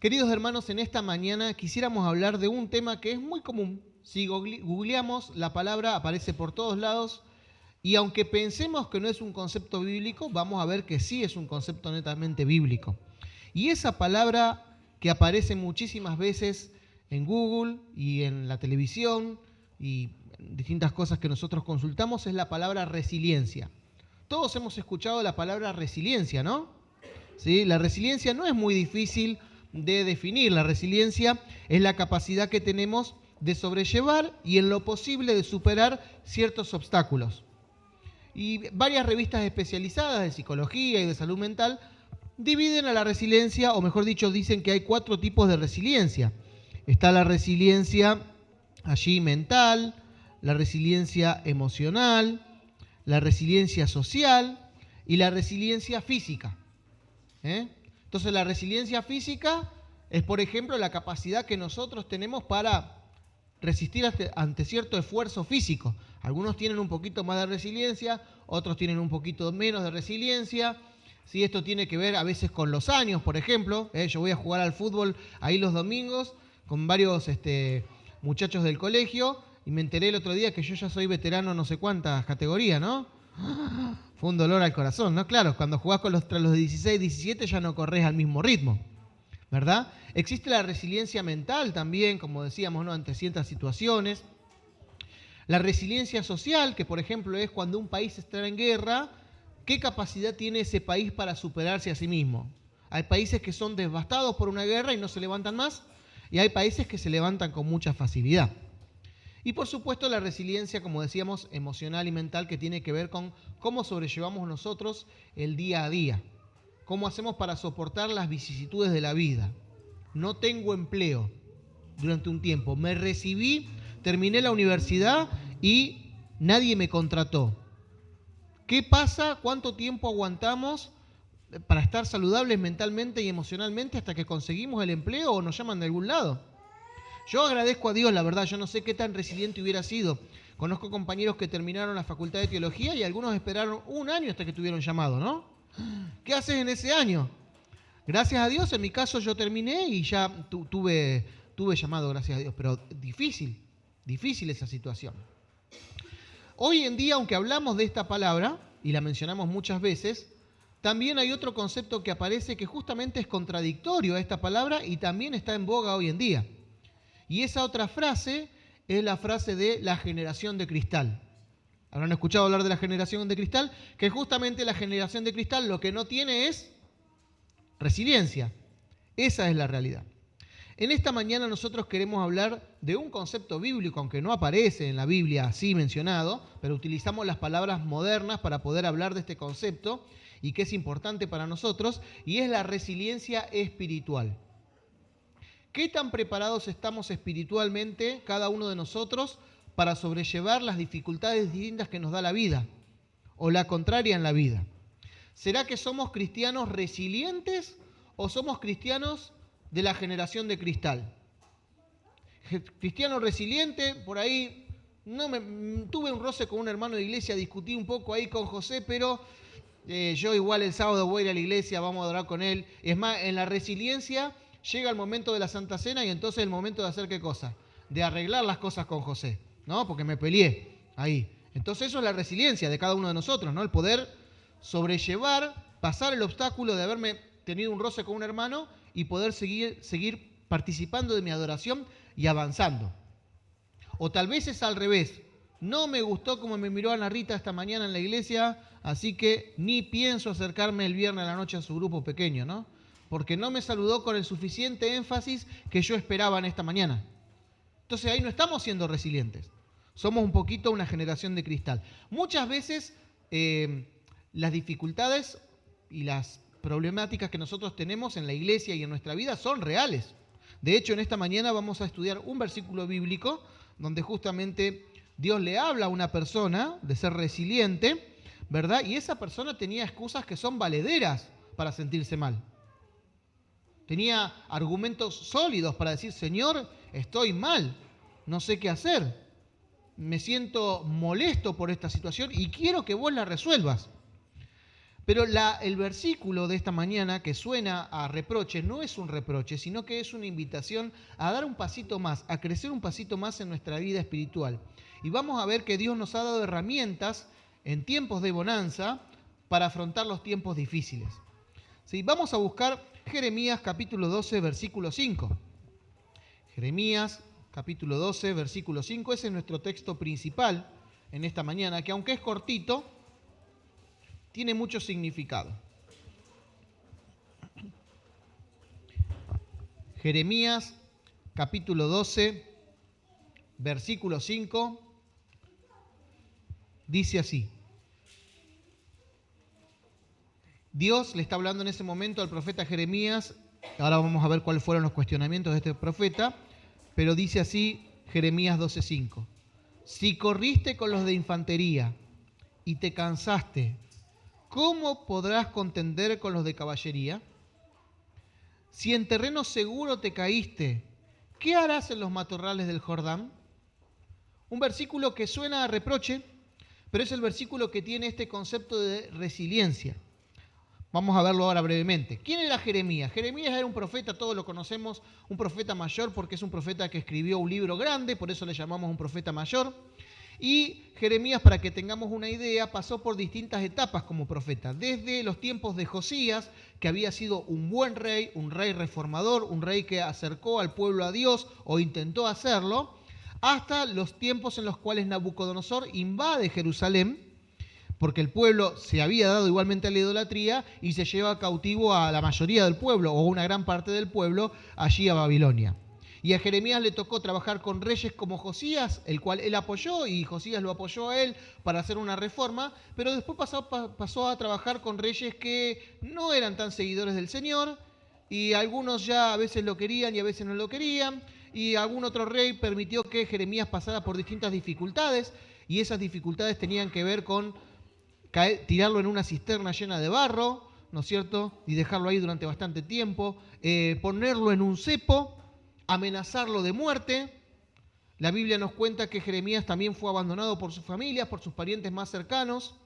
Queridos hermanos, en esta mañana quisiéramos hablar de un tema que es muy común. Si googleamos, la palabra aparece por todos lados y aunque pensemos que no es un concepto bíblico, vamos a ver que sí es un concepto netamente bíblico. Y esa palabra que aparece muchísimas veces en Google y en la televisión y en distintas cosas que nosotros consultamos es la palabra resiliencia. Todos hemos escuchado la palabra resiliencia, ¿no? ¿Sí? La resiliencia no es muy difícil de definir. La resiliencia es la capacidad que tenemos de sobrellevar y en lo posible de superar ciertos obstáculos. Y varias revistas especializadas de psicología y de salud mental dividen a la resiliencia, o mejor dicho, dicen que hay 4 tipos de resiliencia. Está la resiliencia allí mental, la resiliencia emocional, la resiliencia social y la resiliencia física. Entonces la resiliencia física es, por ejemplo, la capacidad que nosotros tenemos para resistir ante cierto esfuerzo físico. Algunos tienen un poquito más de resiliencia, otros tienen un poquito menos de resiliencia. Sí, esto tiene que ver a veces con los años, por ejemplo. Yo voy a jugar al fútbol ahí los domingos con varios muchachos del colegio y me enteré el otro día que yo ya soy veterano no sé cuántas categorías, ¿no? Fue un dolor al corazón, ¿no? Claro, cuando jugás con los de 16, 17 ya no corres al mismo ritmo, ¿verdad? Existe la resiliencia mental también, como decíamos, ¿no? Ante ciertas situaciones. La resiliencia social, que por ejemplo es cuando un país está en guerra, ¿qué capacidad tiene ese país para superarse a sí mismo? Hay países que son devastados por una guerra y no se levantan más, y hay países que se levantan con mucha facilidad. Y por supuesto la resiliencia, como decíamos, emocional y mental, que tiene que ver con cómo sobrellevamos nosotros el día a día. Cómo hacemos para soportar las vicisitudes de la vida. No tengo empleo durante un tiempo. Me recibí, terminé la universidad y nadie me contrató. ¿Qué pasa? ¿Cuánto tiempo aguantamos para estar saludables mentalmente y emocionalmente hasta que conseguimos el empleo o nos llaman de algún lado? Yo agradezco a Dios, la verdad, yo no sé qué tan resiliente hubiera sido. Conozco compañeros que terminaron la facultad de teología y algunos esperaron un año hasta que tuvieron llamado, ¿no? ¿Qué haces en ese año? Gracias a Dios, en mi caso yo terminé y ya tuve llamado, gracias a Dios, pero difícil esa situación. Hoy en día, aunque hablamos de esta palabra, y la mencionamos muchas veces, también hay otro concepto que aparece que justamente es contradictorio a esta palabra y también está en boga hoy en día. Y esa otra frase es la frase de la generación de cristal. ¿Habrán escuchado hablar de la generación de cristal? Que justamente la generación de cristal lo que no tiene es resiliencia. Esa es la realidad. En esta mañana nosotros queremos hablar de un concepto bíblico, aunque no aparece en la Biblia así mencionado, pero utilizamos las palabras modernas para poder hablar de este concepto y que es importante para nosotros, y es la resiliencia espiritual. ¿Qué tan preparados estamos espiritualmente cada uno de nosotros para sobrellevar las dificultades distintas que nos da la vida o la contraria en la vida? ¿Será que somos cristianos resilientes o somos cristianos de la generación de cristal? Cristiano resiliente, por ahí tuve un roce con un hermano de iglesia, discutí un poco ahí con José, pero yo igual el sábado voy a ir a la iglesia, vamos a orar con él. Es más, en la resiliencia llega el momento de la Santa Cena y entonces el momento de hacer ¿qué cosa? De arreglar las cosas con José, ¿no? Porque me peleé ahí. Entonces eso es la resiliencia de cada uno de nosotros, ¿no? El poder sobrellevar, pasar el obstáculo de haberme tenido un roce con un hermano y poder seguir participando de mi adoración y avanzando. O tal vez es al revés. No me gustó cómo me miró Ana Rita esta mañana en la iglesia, así que ni pienso acercarme el viernes a la noche a su grupo pequeño, ¿no? Porque no me saludó con el suficiente énfasis que yo esperaba en esta mañana. Entonces ahí no estamos siendo resilientes. Somos un poquito una generación de cristal. Muchas veces las dificultades y las problemáticas que nosotros tenemos en la iglesia y en nuestra vida son reales. De hecho, en esta mañana vamos a estudiar un versículo bíblico donde justamente Dios le habla a una persona de ser resiliente, ¿verdad? Y esa persona tenía excusas que son valederas para sentirse mal. Tenía argumentos sólidos para decir, Señor, estoy mal, no sé qué hacer, me siento molesto por esta situación y quiero que vos la resuelvas. Pero el versículo de esta mañana que suena a reproche no es un reproche, sino que es una invitación a dar un pasito más, a crecer un pasito más en nuestra vida espiritual. Y vamos a ver que Dios nos ha dado herramientas en tiempos de bonanza para afrontar los tiempos difíciles. ¿Sí? Vamos a buscar Jeremías capítulo 12, versículo 5. Jeremías capítulo 12, versículo 5. Ese es nuestro texto principal en esta mañana, que aunque es cortito, tiene mucho significado. Jeremías capítulo 12, versículo 5, dice así. Dios le está hablando en ese momento al profeta Jeremías. Ahora vamos a ver cuáles fueron los cuestionamientos de este profeta, pero dice así Jeremías 12:5. Si corriste con los de infantería y te cansaste, ¿cómo podrás contender con los de caballería? Si en terreno seguro te caíste, ¿qué harás en los matorrales del Jordán? Un versículo que suena a reproche, pero es el versículo que tiene este concepto de resiliencia. Vamos a verlo ahora brevemente. ¿Quién era Jeremías? Jeremías era un profeta, todos lo conocemos, un profeta mayor porque es un profeta que escribió un libro grande, por eso le llamamos un profeta mayor. Y Jeremías, para que tengamos una idea, pasó por distintas etapas como profeta. Desde los tiempos de Josías, que había sido un buen rey, un rey reformador, un rey que acercó al pueblo a Dios o intentó hacerlo, hasta los tiempos en los cuales Nabucodonosor invade Jerusalén, porque el pueblo se había dado igualmente a la idolatría y se lleva cautivo a la mayoría del pueblo o una gran parte del pueblo allí a Babilonia. Y a Jeremías le tocó trabajar con reyes como Josías, el cual él apoyó y Josías lo apoyó a él para hacer una reforma, pero después pasó a trabajar con reyes que no eran tan seguidores del Señor y algunos ya a veces lo querían y a veces no lo querían, y algún otro rey permitió que Jeremías pasara por distintas dificultades, y esas dificultades tenían que ver con tirarlo en una cisterna llena de barro, ¿no es cierto? Y dejarlo ahí durante bastante tiempo, ponerlo en un cepo, amenazarlo de muerte. La Biblia nos cuenta que Jeremías también fue abandonado por su familia, por sus parientes más cercanos,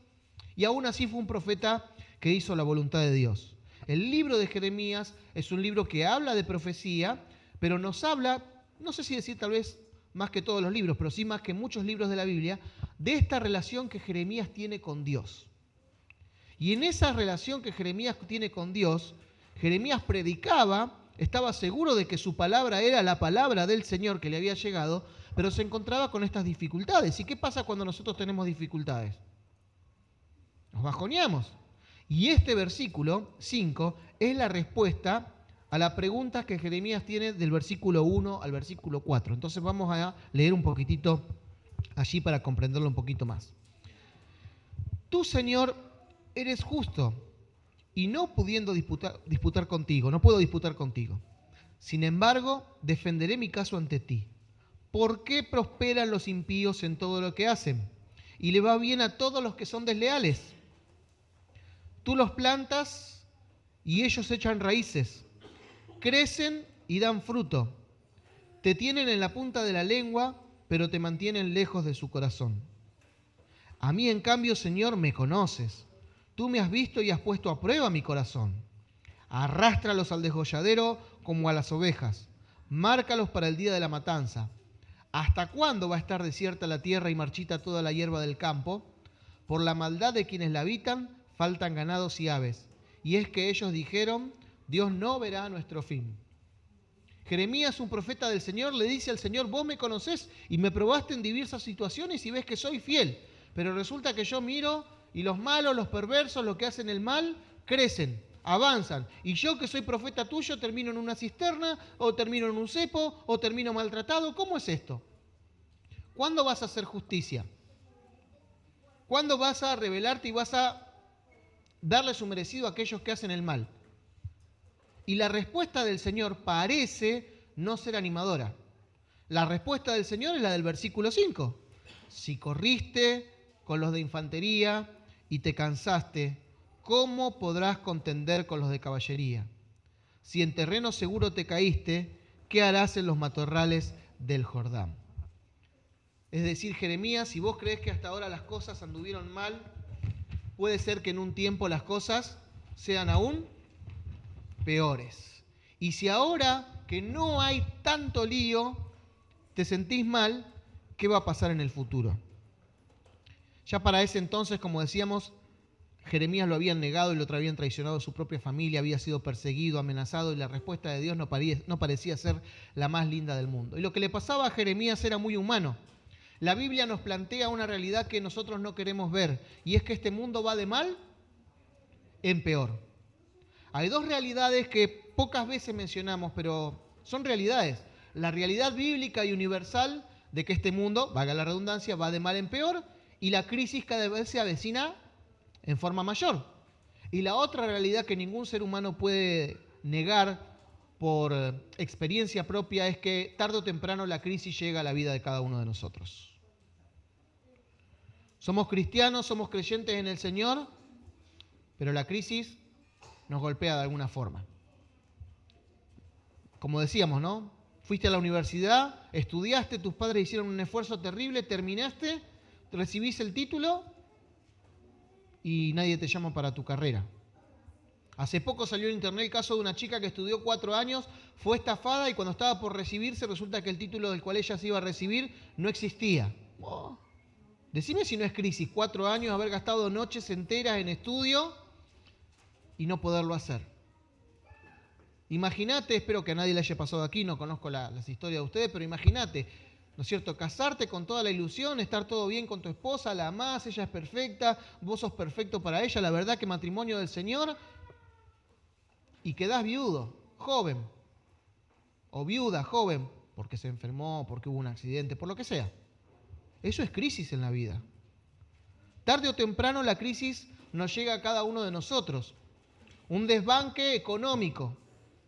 y aún así fue un profeta que hizo la voluntad de Dios. El libro de Jeremías es un libro que habla de profecía, pero nos habla, no sé si decir tal vez más que todos los libros, pero sí más que muchos libros de la Biblia, de esta relación que Jeremías tiene con Dios. Y en esa relación que Jeremías tiene con Dios, Jeremías predicaba, estaba seguro de que su palabra era la palabra del Señor que le había llegado, pero se encontraba con estas dificultades. ¿Y qué pasa cuando nosotros tenemos dificultades? Nos bajoneamos. Y este versículo 5 es la respuesta a la pregunta que Jeremías tiene del versículo 1 al versículo 4. Entonces vamos a leer un poquitito allí para comprenderlo un poquito más. Tú, Señor, eres justo y no pudiendo disputar contigo, no puedo disputar contigo. Sin embargo, defenderé mi caso ante ti. ¿Por qué prosperan los impíos en todo lo que hacen? Y le va bien a todos los que son desleales. Tú los plantas y ellos echan raíces. Crecen y dan fruto. Te tienen en la punta de la lengua, pero te mantienen lejos de su corazón. A mí, en cambio, Señor, me conoces. Tú me has visto y has puesto a prueba mi corazón. Arrástralos al degolladero como a las ovejas. Márcalos para el día de la matanza. ¿Hasta cuándo va a estar desierta la tierra y marchita toda la hierba del campo? Por la maldad de quienes la habitan, faltan ganados y aves. Y es que ellos dijeron: Dios no verá nuestro fin. Jeremías, un profeta del Señor, le dice al Señor: vos me conocés y me probaste en diversas situaciones y ves que soy fiel. Pero resulta que yo miro y los malos, los perversos, los que hacen el mal, crecen, avanzan. Y yo, que soy profeta tuyo, termino en una cisterna, o termino en un cepo, o termino maltratado. ¿Cómo es esto? ¿Cuándo vas a hacer justicia? ¿Cuándo vas a rebelarte y vas a darle su merecido a aquellos que hacen el mal? Y la respuesta del Señor parece no ser animadora. La respuesta del Señor es la del versículo 5. Si corriste con los de infantería y te cansaste, ¿cómo podrás contender con los de caballería? Si en terreno seguro te caíste, ¿qué harás en los matorrales del Jordán? Es decir, Jeremías, si vos creés que hasta ahora las cosas anduvieron mal, puede ser que en un tiempo las cosas sean aún peores. Y si ahora que no hay tanto lío, te sentís mal, ¿qué va a pasar en el futuro? Ya para ese entonces, como decíamos, Jeremías lo habían negado y lo habían traicionado a su propia familia, había sido perseguido, amenazado, y la respuesta de Dios no parecía ser la más linda del mundo. Y lo que le pasaba a Jeremías era muy humano. La Biblia nos plantea una realidad que nosotros no queremos ver, y es que este mundo va de mal en peor. Hay dos realidades que pocas veces mencionamos, pero son realidades. La realidad bíblica y universal de que este mundo, valga la redundancia, va de mal en peor, y la crisis cada vez se avecina en forma mayor. Y la otra realidad que ningún ser humano puede negar por experiencia propia es que tarde o temprano la crisis llega a la vida de cada uno de nosotros. Somos cristianos, somos creyentes en el Señor, pero la crisis nos golpea de alguna forma. Como decíamos, ¿no? Fuiste a la universidad, estudiaste, tus padres hicieron un esfuerzo terrible, terminaste, recibís el título y nadie te llama para tu carrera. Hace poco salió en internet el caso de una chica que estudió 4 años, fue estafada y cuando estaba por recibirse resulta que el título del cual ella se iba a recibir no existía. Oh. Decime si no es crisis, 4 años, haber gastado noches enteras en estudio y no poderlo hacer. Imagínate, espero que a nadie le haya pasado aquí, no conozco las historias de ustedes, pero imagínate, ¿no es cierto? Casarte con toda la ilusión, estar todo bien con tu esposa, la amás, ella es perfecta, vos sos perfecto para ella, la verdad que matrimonio del Señor, y quedás viudo, joven, o viuda, joven, porque se enfermó, porque hubo un accidente, por lo que sea. Eso es crisis en la vida. Tarde o temprano la crisis nos llega a cada uno de nosotros. Un desbanque económico.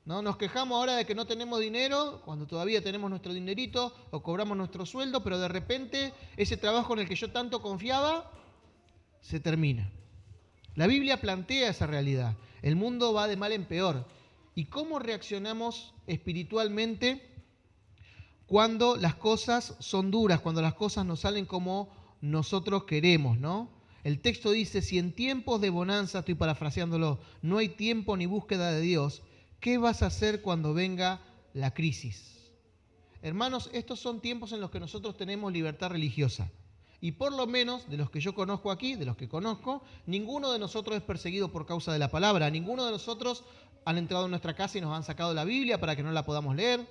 ¿No? Nos quejamos ahora de que no tenemos dinero, cuando todavía tenemos nuestro dinerito o cobramos nuestro sueldo, pero de repente ese trabajo en el que yo tanto confiaba se termina. La Biblia plantea esa realidad. El mundo va de mal en peor. ¿Y cómo reaccionamos espiritualmente cuando las cosas son duras, cuando las cosas no salen como nosotros queremos, ¿no? El texto dice, si en tiempos de bonanza, estoy parafraseándolo, no hay tiempo ni búsqueda de Dios, ¿qué vas a hacer cuando venga la crisis? Hermanos, estos son tiempos en los que nosotros tenemos libertad religiosa. Y por lo menos, de los que yo conozco aquí, de los que conozco, ninguno de nosotros es perseguido por causa de la palabra. Ninguno de nosotros han entrado en nuestra casa y nos han sacado la Biblia para que no la podamos leer.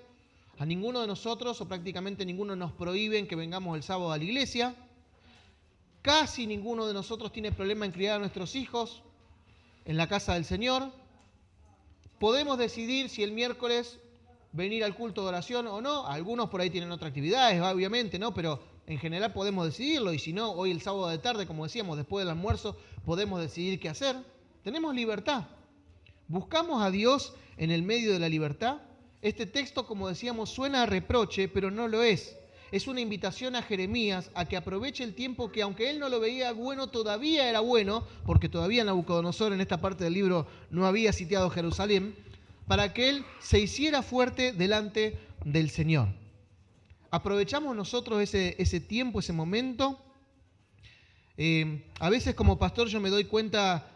A ninguno de nosotros, o prácticamente ninguno, nos prohíben que vengamos el sábado a la iglesia. Casi ninguno de nosotros tiene problema en criar a nuestros hijos en la casa del Señor. Podemos decidir si el miércoles venir al culto de oración o no. Algunos por ahí tienen otras actividades, obviamente, ¿no? Pero en general podemos decidirlo. Y si no, hoy el sábado de tarde, como decíamos, después del almuerzo, podemos decidir qué hacer. Tenemos libertad. ¿Buscamos a Dios en el medio de la libertad? Este texto, como decíamos, suena a reproche, pero no lo es. Es una invitación a Jeremías a que aproveche el tiempo que, aunque él no lo veía bueno, todavía era bueno, porque todavía Nabucodonosor en esta parte del libro no había sitiado Jerusalén, para que él se hiciera fuerte delante del Señor. Aprovechamos nosotros ese tiempo, ese momento. A veces como pastor yo me doy cuenta,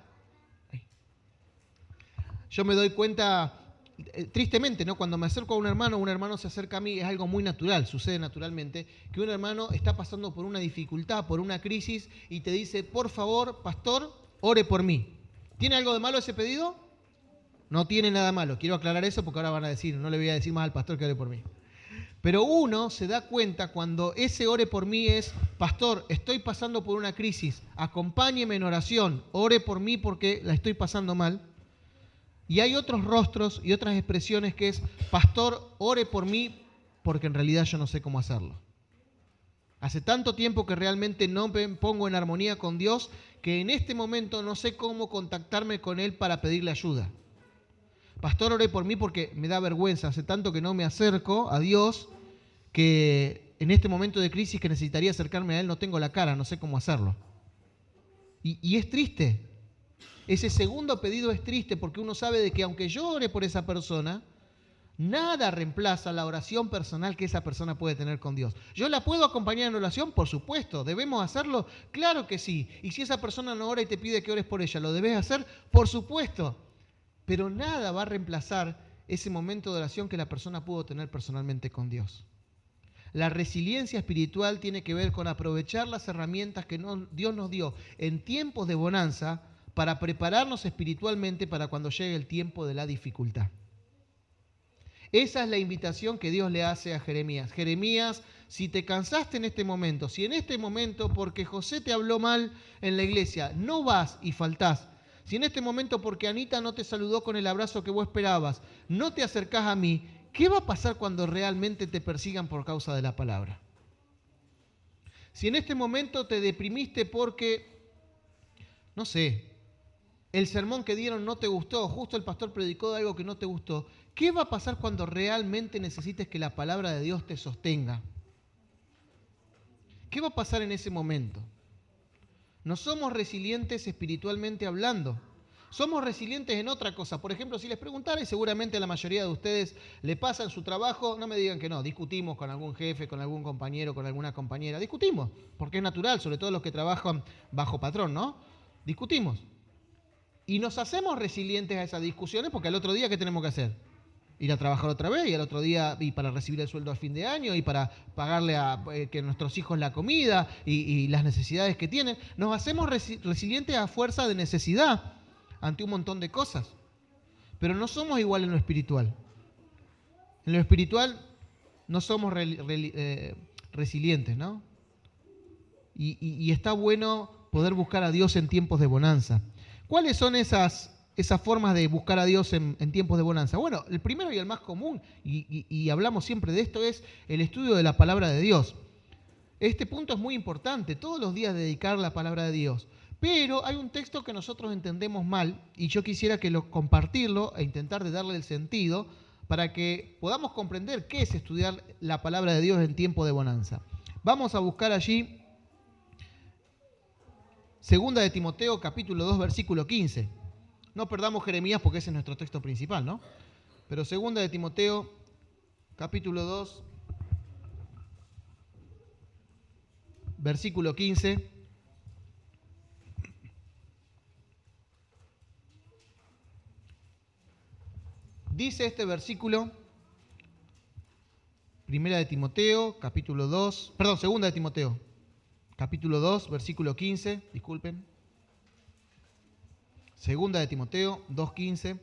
tristemente, ¿no? Cuando me acerco a un hermano se acerca a mí, es algo muy natural, sucede naturalmente, que un hermano está pasando por una dificultad, por una crisis, y te dice, por favor, pastor, ore por mí. ¿Tiene algo de malo ese pedido? No tiene nada malo. Quiero aclarar eso porque ahora van a decir, no le voy a decir más al pastor que ore por mí. Pero uno se da cuenta cuando ese ore por mí es, pastor, estoy pasando por una crisis, acompáñeme en oración, ore por mí porque la estoy pasando mal. Y hay otros rostros y otras expresiones que es, pastor, ore por mí porque en realidad yo no sé cómo hacerlo. Hace tanto tiempo que realmente no me pongo en armonía con Dios que en este momento no sé cómo contactarme con Él para pedirle ayuda. Pastor, ore por mí porque me da vergüenza. Hace tanto que no me acerco a Dios que en este momento de crisis que necesitaría acercarme a Él no tengo la cara, no sé cómo hacerlo. Y es triste. Ese segundo pedido es triste porque uno sabe de que aunque yo ore por esa persona, Nada reemplaza la oración personal que esa persona puede tener con Dios. ¿Yo la puedo acompañar en oración? Por supuesto. ¿Debemos hacerlo? Claro que sí. Y si esa persona no ora y te pide que ores por ella, ¿lo debes hacer? Por supuesto. Pero nada va a reemplazar ese momento de oración que la persona pudo tener personalmente con Dios. La resiliencia espiritual tiene que ver con aprovechar las herramientas que Dios nos dio en tiempos de bonanza para prepararnos espiritualmente para cuando llegue el tiempo de la dificultad. Esa es la invitación que Dios le hace a Jeremías. Jeremías, si te cansaste en este momento, si en este momento porque José te habló mal en la iglesia, no vas y faltás, si en este momento porque Anita no te saludó con el abrazo que vos esperabas, no te acercás a mí, ¿qué va a pasar cuando realmente te persigan por causa de la palabra? Si en este momento te deprimiste porque, no sé, el sermón que dieron no te gustó, justo el pastor predicó de algo que no te gustó, ¿qué va a pasar cuando realmente necesites que la palabra de Dios te sostenga? ¿Qué va a pasar en ese momento? No somos resilientes espiritualmente hablando. Somos resilientes en otra cosa. Por ejemplo, si les preguntara, y seguramente a la mayoría de ustedes le pasa en su trabajo, no me digan que no, discutimos con algún jefe, con algún compañero, con alguna compañera. Discutimos, porque es natural, sobre todo los que trabajan bajo patrón, ¿no? Discutimos. Y nos hacemos resilientes a esas discusiones porque al otro día, ¿qué tenemos que hacer? Ir a trabajar otra vez y al otro día y para recibir el sueldo a fin de año y para pagarle a que nuestros hijos la comida y las necesidades que tienen. Nos hacemos resilientes a fuerza de necesidad ante un montón de cosas. Pero no somos igual en lo espiritual. En lo espiritual no somos resilientes, ¿no? Y está bueno poder buscar a Dios en tiempos de bonanza. ¿Cuáles son esas formas de buscar a Dios en tiempos de bonanza? Bueno, el primero y el más común, y hablamos siempre de esto, es el estudio de la palabra de Dios. Este punto es muy importante, todos los días dedicar la palabra de Dios. Pero hay un texto que nosotros entendemos mal, y yo quisiera compartirlo e intentar de darle el sentido para que podamos comprender qué es estudiar la palabra de Dios en tiempo de bonanza. Vamos a buscar allí Segunda de Timoteo, capítulo 2, versículo 15. No perdamos Jeremías porque ese es nuestro texto principal, ¿no? Pero Segunda de Timoteo, capítulo 2, versículo 15. Dice este versículo, Segunda de Timoteo, capítulo 2, versículo 15, disculpen. Segunda de Timoteo 2:15.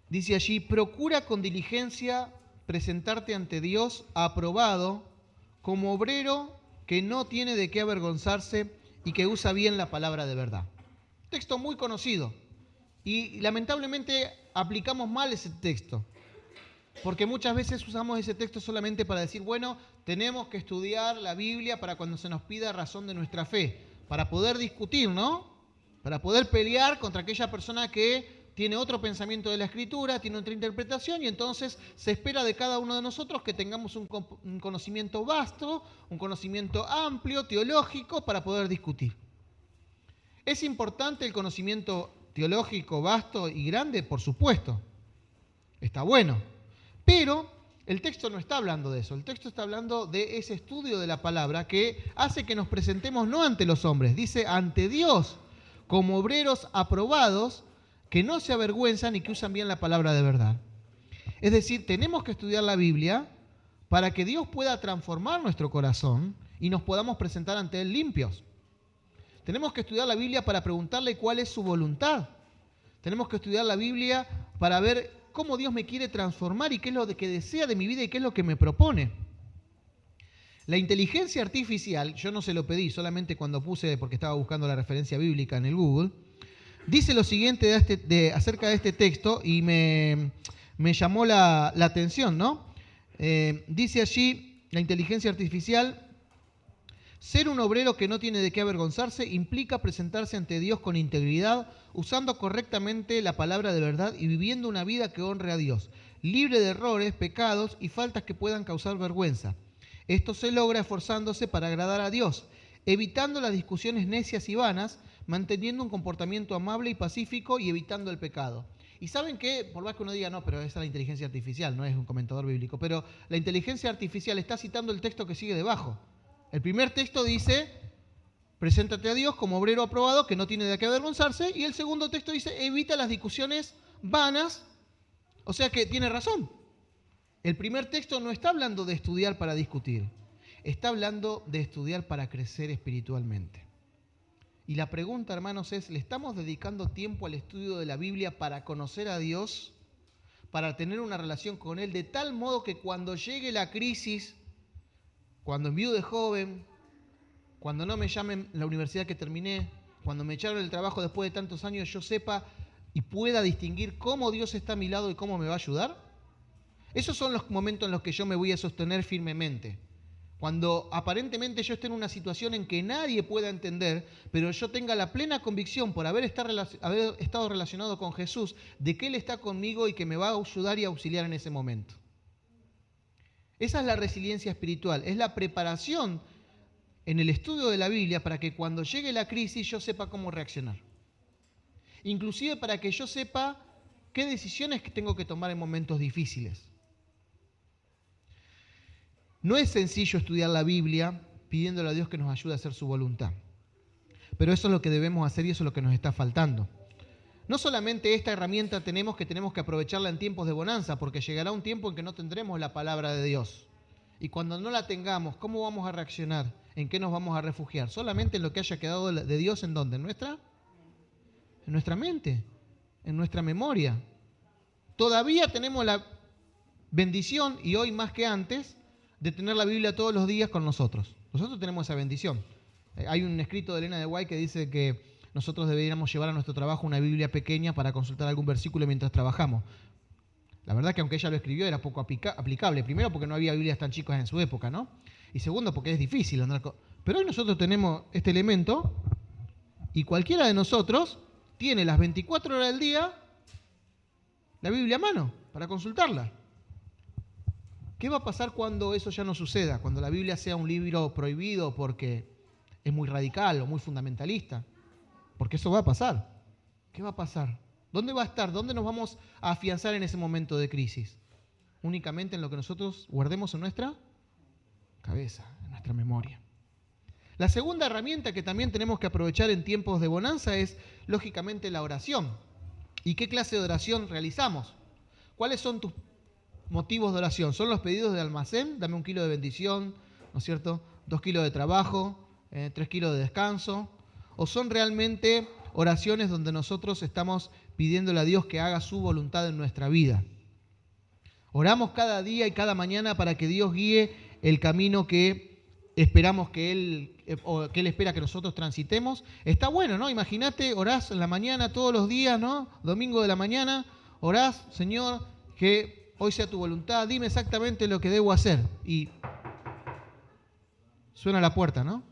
Dice allí, procura con diligencia presentarte ante Dios aprobado como obrero que no tiene de qué avergonzarse y que usa bien la palabra de verdad. Texto muy conocido y lamentablemente aplicamos mal ese texto. Porque muchas veces usamos ese texto solamente para decir, bueno, tenemos que estudiar la Biblia para cuando se nos pida razón de nuestra fe, para poder discutir, ¿no? Para poder pelear contra aquella persona que tiene otro pensamiento de la Escritura, tiene otra interpretación y entonces se espera de cada uno de nosotros que tengamos un conocimiento vasto, un conocimiento amplio, teológico, para poder discutir. ¿Es importante el conocimiento teológico vasto y grande? Por supuesto. Está bueno. Pero el texto no está hablando de eso, el texto está hablando de ese estudio de la palabra que hace que nos presentemos no ante los hombres, dice ante Dios, como obreros aprobados que no se avergüenzan y que usan bien la palabra de verdad. Es decir, tenemos que estudiar la Biblia para que Dios pueda transformar nuestro corazón y nos podamos presentar ante Él limpios. Tenemos que estudiar la Biblia para preguntarle cuál es su voluntad. Tenemos que estudiar la Biblia para ver cómo Dios me quiere transformar y qué es lo que desea de mi vida y qué es lo que me propone. La inteligencia artificial, yo no se lo pedí, solamente cuando puse, porque estaba buscando la referencia bíblica en el Google, dice lo siguiente acerca de este texto y me llamó la atención, ¿no? Dice allí, la inteligencia artificial, ser un obrero que no tiene de qué avergonzarse implica presentarse ante Dios con integridad, usando correctamente la palabra de verdad y viviendo una vida que honre a Dios, libre de errores, pecados y faltas que puedan causar vergüenza. Esto se logra esforzándose para agradar a Dios, evitando las discusiones necias y vanas, manteniendo un comportamiento amable y pacífico y evitando el pecado. Y ¿saben qué? Por más que uno diga, no, pero esa es la inteligencia artificial, no es un comentador bíblico. Pero la inteligencia artificial está citando el texto que sigue debajo. El primer texto dice, preséntate a Dios como obrero aprobado que no tiene de qué avergonzarse. Y el segundo texto dice, evita las discusiones vanas. O sea que tiene razón. El primer texto no está hablando de estudiar para discutir. Está hablando de estudiar para crecer espiritualmente. Y la pregunta, hermanos, es, ¿le estamos dedicando tiempo al estudio de la Biblia para conocer a Dios, para tener una relación con Él, de tal modo que cuando llegue la crisis, cuando enviude joven, cuando no me llamen la universidad que terminé, cuando me echaron el trabajo después de tantos años, yo sepa y pueda distinguir cómo Dios está a mi lado y cómo me va a ayudar? Esos son los momentos en los que yo me voy a sostener firmemente. Cuando aparentemente yo esté en una situación en que nadie pueda entender, pero yo tenga la plena convicción por haber estado relacionado con Jesús, de que Él está conmigo y que me va a ayudar y auxiliar en ese momento. Esa es la resiliencia espiritual, es la preparación en el estudio de la Biblia para que cuando llegue la crisis yo sepa cómo reaccionar. Inclusive para que yo sepa qué decisiones tengo que tomar en momentos difíciles. No es sencillo estudiar la Biblia pidiéndole a Dios que nos ayude a hacer su voluntad. Pero eso es lo que debemos hacer y eso es lo que nos está faltando. No solamente esta herramienta tenemos que aprovecharla en tiempos de bonanza, porque llegará un tiempo en que no tendremos la palabra de Dios. Y cuando no la tengamos, ¿cómo vamos a reaccionar? ¿En qué nos vamos a refugiar? Solamente en lo que haya quedado de Dios, ¿en dónde? ¿En nuestra mente, en nuestra memoria. Todavía tenemos la bendición, y hoy más que antes, de tener la Biblia todos los días con nosotros. Nosotros tenemos esa bendición. Hay un escrito de Elena de White que dice que nosotros deberíamos llevar a nuestro trabajo una Biblia pequeña para consultar algún versículo mientras trabajamos. La verdad que aunque ella lo escribió era poco aplicable. Primero porque no había Biblias tan chicas en su época, ¿no? Y segundo porque es difícil andar con... Pero hoy nosotros tenemos este elemento y cualquiera de nosotros tiene las 24 horas del día la Biblia a mano para consultarla. ¿Qué va a pasar cuando eso ya no suceda? Cuando la Biblia sea un libro prohibido porque es muy radical o muy fundamentalista. Porque eso va a pasar. ¿Qué va a pasar? ¿Dónde va a estar? ¿Dónde nos vamos a afianzar en ese momento de crisis? Únicamente en lo que nosotros guardemos en nuestra cabeza, en nuestra memoria. La segunda herramienta que también tenemos que aprovechar en tiempos de bonanza es, lógicamente, la oración. ¿Y qué clase de oración realizamos? ¿Cuáles son tus motivos de oración? ¿Son los pedidos de almacén? Dame 1 kilo de bendición, ¿no es cierto? 2 kilos de trabajo, 3 kilos de descanso. ¿O son realmente oraciones donde nosotros estamos pidiéndole a Dios que haga su voluntad en nuestra vida? Oramos cada día y cada mañana para que Dios guíe el camino que esperamos que Él espera que nosotros transitemos. Está bueno, ¿no? Imagínate, orás en la mañana todos los días, ¿no? Domingo de la mañana, orás, Señor, que hoy sea tu voluntad, dime exactamente lo que debo hacer. Y suena la puerta, ¿no?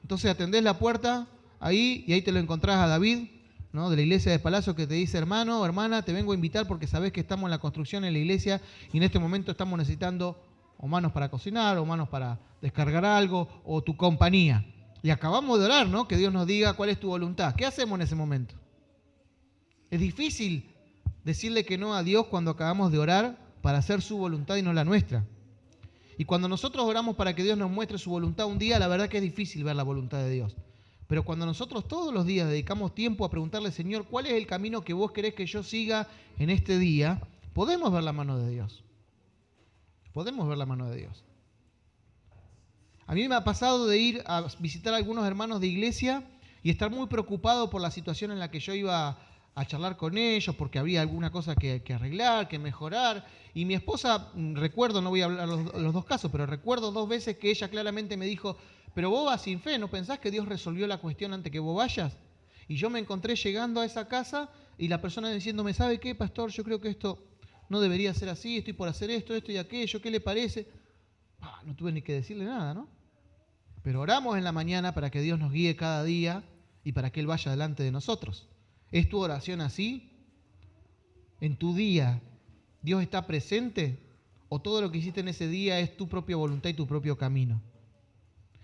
Entonces atendés la puerta ahí y ahí te lo encontrás a David, ¿no? De la iglesia de Palacio, que te dice, hermano o hermana, te vengo a invitar porque sabés que estamos en la construcción en la iglesia y en este momento estamos necesitando o manos para cocinar, o manos para descargar algo, o tu compañía. Y acabamos de orar, ¿no? Que Dios nos diga cuál es tu voluntad. ¿Qué hacemos en ese momento? Es difícil decirle que no a Dios cuando acabamos de orar para hacer su voluntad y no la nuestra. Y cuando nosotros oramos para que Dios nos muestre su voluntad un día, la verdad que es difícil ver la voluntad de Dios. Pero cuando nosotros todos los días dedicamos tiempo a preguntarle, Señor, ¿cuál es el camino que vos querés que yo siga en este día? Podemos ver la mano de Dios. Podemos ver la mano de Dios. A mí me ha pasado de ir a visitar a algunos hermanos de iglesia y estar muy preocupado por la situación en la que yo iba a charlar con ellos, porque había alguna cosa que arreglar, que mejorar. Y mi esposa, recuerdo, no voy a hablar los dos casos, pero recuerdo 2 veces que ella claramente me dijo, pero vos vas sin fe, ¿no pensás que Dios resolvió la cuestión antes que vos vayas? Y yo me encontré llegando a esa casa y la persona diciéndome, ¿sabe qué, pastor? Yo creo que esto no debería ser así, estoy por hacer esto y aquello, ¿qué le parece? No tuve ni que decirle nada, ¿no? Pero oramos en la mañana para que Dios nos guíe cada día y para que Él vaya delante de nosotros. ¿Es tu oración así? ¿En tu día Dios está presente? ¿O todo lo que hiciste en ese día es tu propia voluntad y tu propio camino?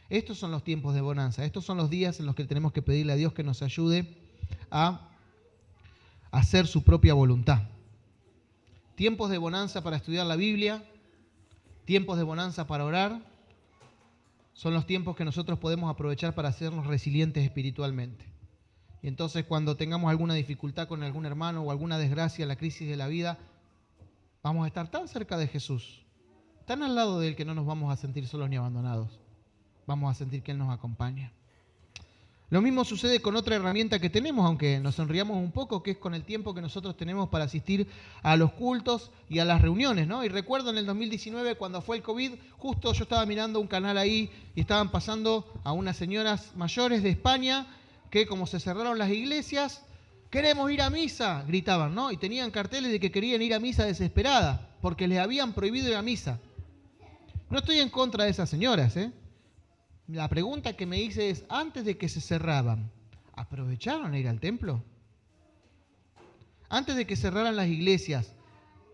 Estos son los tiempos de bonanza. Estos son los días en los que tenemos que pedirle a Dios que nos ayude a hacer su propia voluntad. Tiempos de bonanza para estudiar la Biblia, tiempos de bonanza para orar, son los tiempos que nosotros podemos aprovechar para hacernos resilientes espiritualmente. Y entonces cuando tengamos alguna dificultad con algún hermano o alguna desgracia, la crisis de la vida, vamos a estar tan cerca de Jesús, tan al lado de Él que no nos vamos a sentir solos ni abandonados. Vamos a sentir que Él nos acompaña. Lo mismo sucede con otra herramienta que tenemos, aunque nos sonriamos un poco, que es con el tiempo que nosotros tenemos para asistir a los cultos y a las reuniones, ¿no? Y recuerdo en el 2019, cuando fue el COVID, justo yo estaba mirando un canal ahí y estaban pasando a unas señoras mayores de España que, como se cerraron las iglesias, queremos ir a misa, gritaban, ¿no? Y tenían carteles de que querían ir a misa desesperada, porque les habían prohibido ir a misa. No estoy en contra de esas señoras, ¿eh? La pregunta que me hice es, antes de que se cerraban, ¿aprovecharon a ir al templo? Antes de que cerraran las iglesias,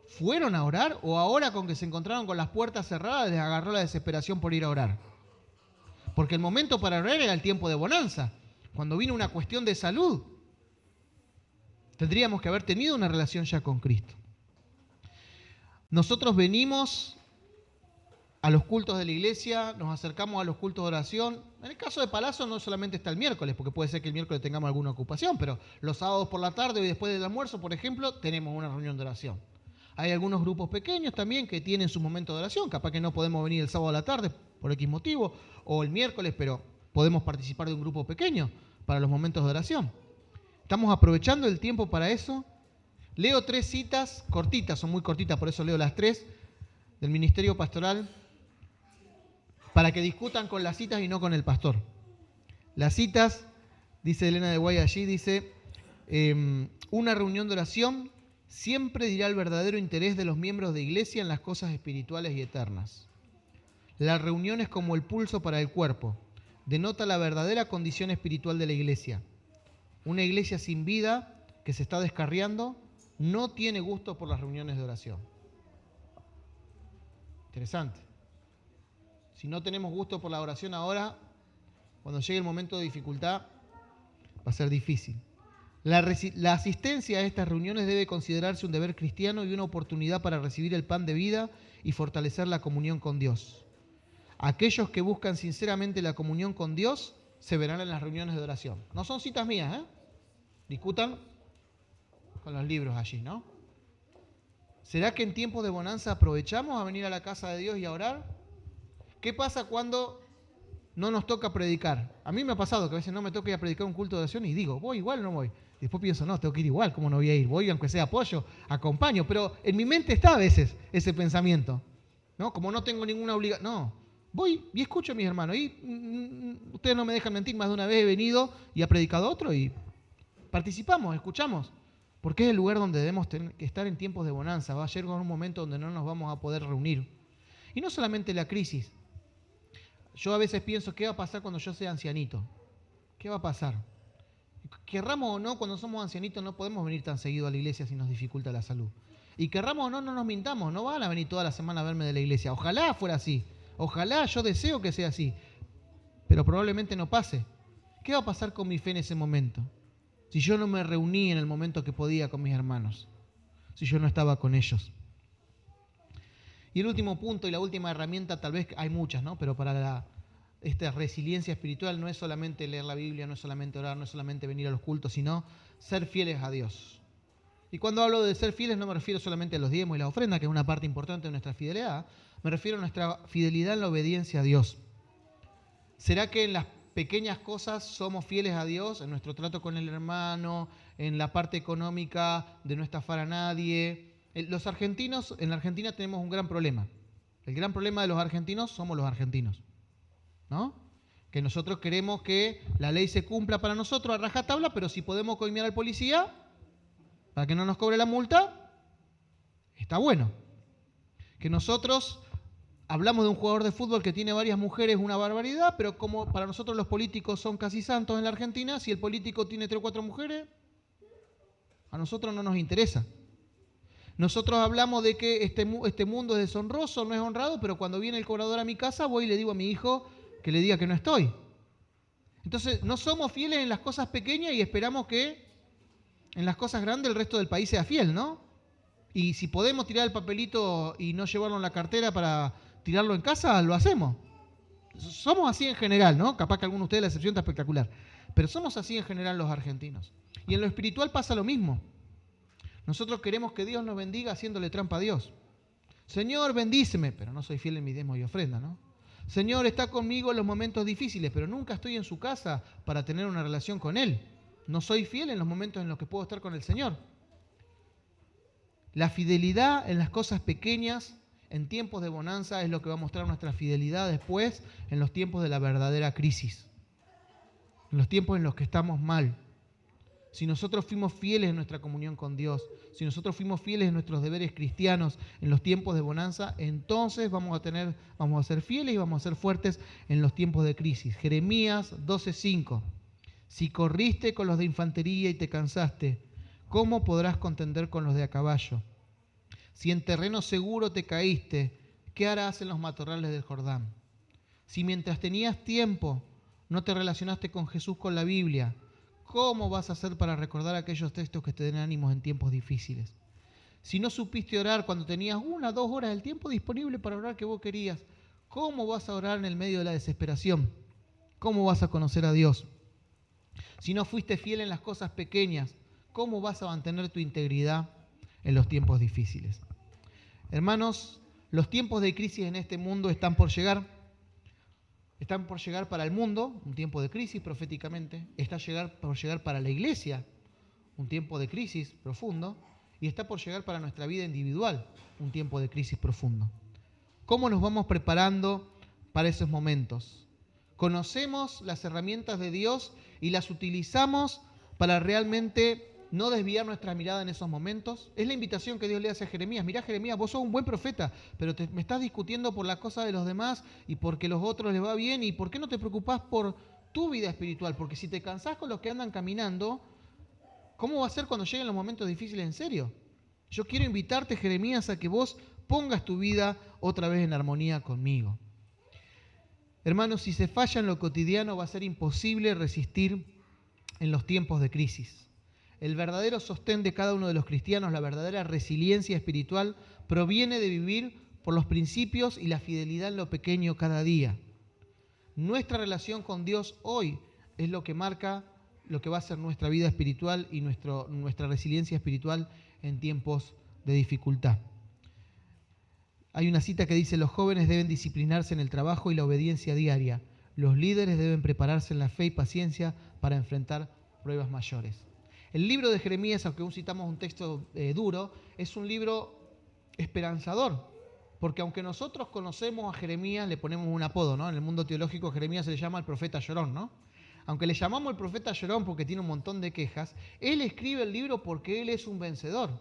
¿fueron a orar? ¿O ahora con que se encontraron con las puertas cerradas les agarró la desesperación por ir a orar? Porque el momento para orar era el tiempo de bonanza. Cuando vino una cuestión de salud, tendríamos que haber tenido una relación ya con Cristo. Nosotros venimos a los cultos de la iglesia, nos acercamos a los cultos de oración. En el caso de Palazzo no solamente está el miércoles, porque puede ser que el miércoles tengamos alguna ocupación, pero los sábados por la tarde y después del almuerzo, por ejemplo, tenemos una reunión de oración. Hay algunos grupos pequeños también que tienen su momento de oración, capaz que no podemos venir el sábado a la tarde por X motivo, o el miércoles, pero podemos participar de un grupo pequeño para los momentos de oración. Estamos aprovechando el tiempo para eso. Leo 3 citas cortitas, son muy cortitas, por eso leo las 3, del Ministerio Pastoral, para que discutan con las citas y no con el pastor. Las citas, dice Elena de Guay allí, dice, una reunión de oración siempre dirá el verdadero interés de los miembros de iglesia en las cosas espirituales y eternas. La reunión es como el pulso para el cuerpo, denota la verdadera condición espiritual de la iglesia. Una iglesia sin vida, que se está descarriando, no tiene gusto por las reuniones de oración. Interesante. Si no tenemos gusto por la oración ahora, cuando llegue el momento de dificultad, va a ser difícil. La asistencia a estas reuniones debe considerarse un deber cristiano y una oportunidad para recibir el pan de vida y fortalecer la comunión con Dios. Aquellos que buscan sinceramente la comunión con Dios se verán en las reuniones de oración. No son citas mías, ¿eh? Discutan con los libros allí, ¿no? ¿Será que en tiempos de bonanza aprovechamos a venir a la casa de Dios y a orar? ¿Qué pasa cuando no nos toca predicar? A mí me ha pasado que a veces no me toca ir a predicar un culto de oración y digo, ¿voy igual o no voy? Después pienso, no, tengo que ir igual, ¿cómo no voy a ir? Voy aunque sea apoyo, acompaño, pero en mi mente está a veces ese pensamiento, ¿no? Como no tengo ninguna obligación, no, voy y escucho a mis hermanos. Y ustedes no me dejan mentir, más de una vez he venido y ha predicado otro y participamos, escuchamos, porque es el lugar donde debemos que estar en tiempos de bonanza. Va a llegar un momento donde no nos vamos a poder reunir. Y no solamente la crisis. Yo a veces pienso, ¿qué va a pasar cuando yo sea ancianito? ¿Qué va a pasar? Querramos o no, cuando somos ancianitos no podemos venir tan seguido a la iglesia si nos dificulta la salud. Y querramos o no, no nos mintamos, no van a venir toda la semana a verme de la iglesia. Ojalá fuera así, ojalá, yo deseo que sea así, pero probablemente no pase. ¿Qué va a pasar con mi fe en ese momento? Si yo no me reuní en el momento que podía con mis hermanos, si yo no estaba con ellos. Y el último punto y la última herramienta, tal vez hay muchas, ¿no? Pero para esta resiliencia espiritual no es solamente leer la Biblia, no es solamente orar, no es solamente venir a los cultos, sino ser fieles a Dios. Y cuando hablo de ser fieles no me refiero solamente a los diezmos y la ofrenda, que es una parte importante de nuestra fidelidad, me refiero a nuestra fidelidad en la obediencia a Dios. ¿Será que en las pequeñas cosas somos fieles a Dios, en nuestro trato con el hermano, en la parte económica de no estafar a nadie? Los argentinos, en la Argentina tenemos un gran problema. El gran problema de los argentinos somos los argentinos, ¿no? Que nosotros queremos que la ley se cumpla para nosotros a rajatabla, pero si podemos coimear al policía para que no nos cobre la multa, está bueno. Que nosotros hablamos de un jugador de fútbol que tiene varias mujeres, una barbaridad, pero como para nosotros los políticos son casi santos en la Argentina, si el político tiene 3 o 4 mujeres, a nosotros no nos interesa. Nosotros hablamos de que este mundo es deshonroso, no es honrado, pero cuando viene el cobrador a mi casa voy y le digo a mi hijo que le diga que no estoy. Entonces, no somos fieles en las cosas pequeñas y esperamos que en las cosas grandes el resto del país sea fiel, ¿no? Y si podemos tirar el papelito y no llevarlo en la cartera para tirarlo en casa, lo hacemos. Somos así en general, ¿no? Capaz que alguno de ustedes la excepción está espectacular. Pero somos así en general los argentinos. Y en lo espiritual pasa lo mismo. Nosotros queremos que Dios nos bendiga haciéndole trampa a Dios. Señor, bendíceme, pero no soy fiel en mi diezmo y ofrenda, ¿no? Señor, está conmigo en los momentos difíciles, pero nunca estoy en su casa para tener una relación con Él. No soy fiel en los momentos en los que puedo estar con el Señor. La fidelidad en las cosas pequeñas, en tiempos de bonanza, es lo que va a mostrar nuestra fidelidad después en los tiempos de la verdadera crisis. En los tiempos en los que estamos mal. Si nosotros fuimos fieles en nuestra comunión con Dios, si nosotros fuimos fieles en nuestros deberes cristianos en los tiempos de bonanza, entonces vamos a ser fieles y vamos a ser fuertes en los tiempos de crisis. Jeremías 12:5. Si corriste con los de infantería y te cansaste, ¿cómo podrás contender con los de a caballo? Si en terreno seguro te caíste, ¿qué harás en los matorrales del Jordán? Si mientras tenías tiempo no te relacionaste con Jesús con la Biblia, ¿cómo vas a hacer para recordar aquellos textos que te den ánimos en tiempos difíciles? Si no supiste orar cuando tenías 1 o 2 horas del tiempo disponible para orar que vos querías, ¿cómo vas a orar en el medio de la desesperación? ¿Cómo vas a conocer a Dios? Si no fuiste fiel en las cosas pequeñas, ¿cómo vas a mantener tu integridad en los tiempos difíciles? Hermanos, los tiempos de crisis en este mundo están por llegar. Están por llegar para el mundo, un tiempo de crisis proféticamente. Está por llegar para la iglesia, un tiempo de crisis profundo. Y está por llegar para nuestra vida individual, un tiempo de crisis profundo. ¿Cómo nos vamos preparando para esos momentos? ¿Conocemos las herramientas de Dios y las utilizamos para realmente no desviar nuestra mirada en esos momentos? Es la invitación que Dios le hace a Jeremías. Mirá, Jeremías, vos sos un buen profeta, pero me estás discutiendo por la cosa de los demás y porque a los otros les va bien. ¿Y por qué no te preocupás por tu vida espiritual? Porque si te cansás con los que andan caminando, ¿cómo va a ser cuando lleguen los momentos difíciles en serio? Yo quiero invitarte, Jeremías, a que vos pongas tu vida otra vez en armonía conmigo. Hermanos, si se falla en lo cotidiano, va a ser imposible resistir en los tiempos de crisis. El verdadero sostén de cada uno de los cristianos, la verdadera resiliencia espiritual, proviene de vivir por los principios y la fidelidad en lo pequeño cada día. Nuestra relación con Dios hoy es lo que marca lo que va a ser nuestra vida espiritual y nuestra resiliencia espiritual en tiempos de dificultad. Hay una cita que dice: los jóvenes deben disciplinarse en el trabajo y la obediencia diaria. Los líderes deben prepararse en la fe y paciencia para enfrentar pruebas mayores. El libro de Jeremías, aunque aún citamos un texto duro, es un libro esperanzador. Porque aunque nosotros conocemos a Jeremías, le ponemos un apodo, ¿no? En el mundo teológico, Jeremías se le llama el profeta llorón, ¿no? Aunque le llamamos el profeta llorón porque tiene un montón de quejas, él escribe el libro porque él es un vencedor.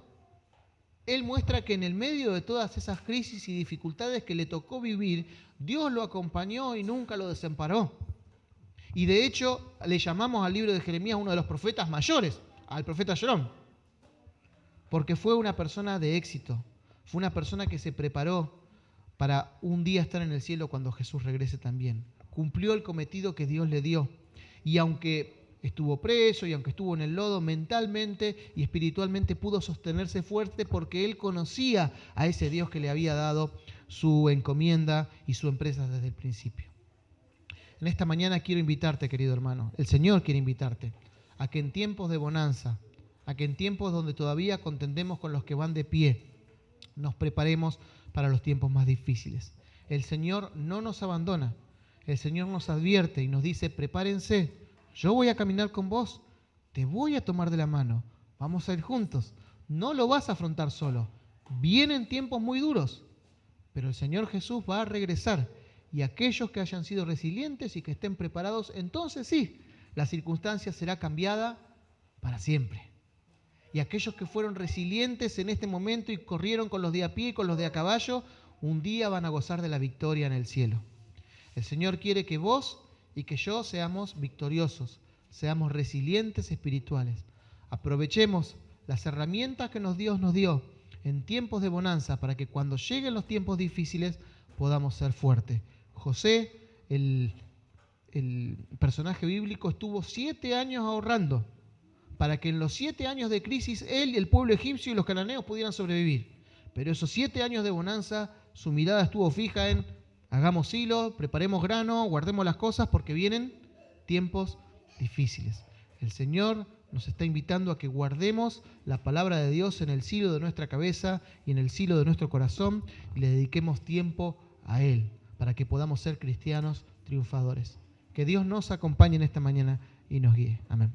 Él muestra que en el medio de todas esas crisis y dificultades que le tocó vivir, Dios lo acompañó y nunca lo desamparó. Y de hecho, le llamamos al libro de Jeremías uno de los profetas mayores, al profeta llorón, porque fue una persona de éxito, fue una persona que se preparó para un día estar en el cielo cuando Jesús regrese también. Cumplió el cometido que Dios le dio. Y aunque estuvo preso y aunque estuvo en el lodo, mentalmente y espiritualmente pudo sostenerse fuerte porque él conocía a ese Dios que le había dado su encomienda y su empresa desde el principio. En esta mañana quiero invitarte, querido hermano, el Señor quiere invitarte a que en tiempos de bonanza, a que en tiempos donde todavía contendemos con los que van de pie, nos preparemos para los tiempos más difíciles. El Señor no nos abandona. El Señor nos advierte y nos dice: prepárense, yo voy a caminar con vos, te voy a tomar de la mano, vamos a ir juntos. No lo vas a afrontar solo. Vienen tiempos muy duros, pero el Señor Jesús va a regresar y aquellos que hayan sido resilientes y que estén preparados, entonces sí, la circunstancia será cambiada para siempre. Y aquellos que fueron resilientes en este momento y corrieron con los de a pie y con los de a caballo, un día van a gozar de la victoria en el cielo. El Señor quiere que vos y que yo seamos victoriosos, seamos resilientes espirituales. Aprovechemos las herramientas que Dios nos dio en tiempos de bonanza para que cuando lleguen los tiempos difíciles podamos ser fuertes. José, el personaje bíblico, estuvo 7 años ahorrando para que en los 7 años de crisis él y el pueblo egipcio y los cananeos pudieran sobrevivir. Pero esos 7 años de bonanza, su mirada estuvo fija en hagamos hilo, preparemos grano, guardemos las cosas porque vienen tiempos difíciles. El Señor nos está invitando a que guardemos la palabra de Dios en el silo de nuestra cabeza y en el silo de nuestro corazón y le dediquemos tiempo a Él para que podamos ser cristianos triunfadores. Que Dios nos acompañe en esta mañana y nos guíe. Amén.